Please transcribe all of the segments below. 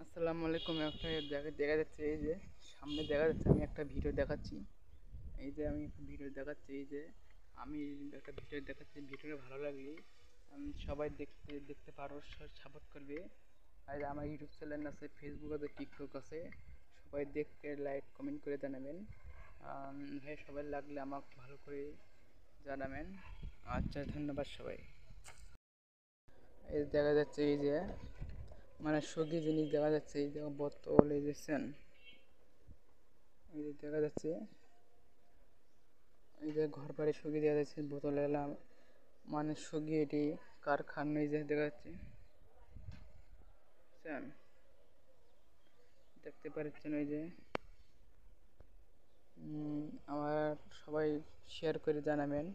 আসসালামু আলাইকুম। একটা দেখা যাচ্ছে, এই যে সামনে দেখা যাচ্ছে, আমি একটা ভিডিও দেখাচ্ছি। এই যে আমি একটা ভিডিও দেখাচ্ছি, এই যে আমি একটা ভিডিও দেখাচ্ছি। ভিডিওটা ভালো লাগলে সবাই দেখতে দেখতে পারো, সাপোর্ট করবে। আর আমার ইউটিউব চ্যানেল আছে, ফেসবুক আছে, টিকটক আছে। সবাই দেখতে লাইক কমেন্ট করে জানাবেন। ভাই সবাই লাগলে আমাকে ভালো করে জানাবেন। আচ্ছা, ধন্যবাদ সবাই। এই দেখা যাচ্ছে, এই যে মানে সঙ্গী জিনিস দেখা যাচ্ছে, এই যে বোতল, এই দেখছেন, এই যে দেখা যাচ্ছে, এই যে ঘর বাড়ি সঙ্গী দেখা যাচ্ছে, বোতল এলাম মানে সঙ্গী, এটি কারখানা, এই যে দেখা যাচ্ছে, বুঝছেন, দেখতে পাচ্ছেন। ওই যে আমার সবাই শেয়ার করে জানাবেন।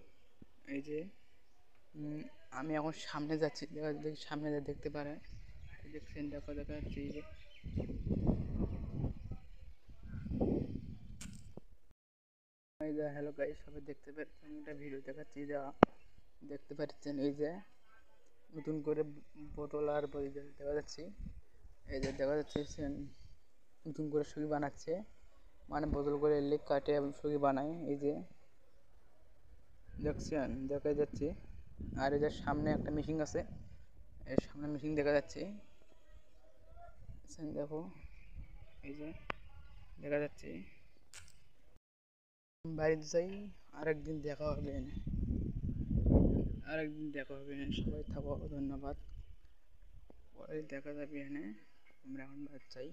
এই যে আমি এখন সামনে যাচ্ছি, দেখি সামনে যা দেখতে পারেন, দেখছেন, দেখা যাচ্ছে, এই যে এই যে হ্যালো গাইস, সবাই দেখতে পাচ্ছেন, একটা ভিডিও দেখাচ্ছি, যা দেখতে পাচ্ছেন। এই যে নতুন করে বোতল আর বই দেখা যাচ্ছে, এই যে দেখা যাচ্ছে নতুন করে সুগি বানাচ্ছে, মানে বোতল করে এলে কাটে এবং সুগি বানায়। এই যে দেখছেন, দেখা যাচ্ছে। আর এই যে সামনে একটা মেশিন আছে, এর সামনে মেশিন দেখা যাচ্ছে, দেখো, এই যে দেখা যাচ্ছে। বাড়িতে যাই, আরেকদিন দেখা হবে, সবাই থাকো, ধন্যবাদ। পরে দেখা যাবে এখানে। আমরা এখন বাড়ি চাই।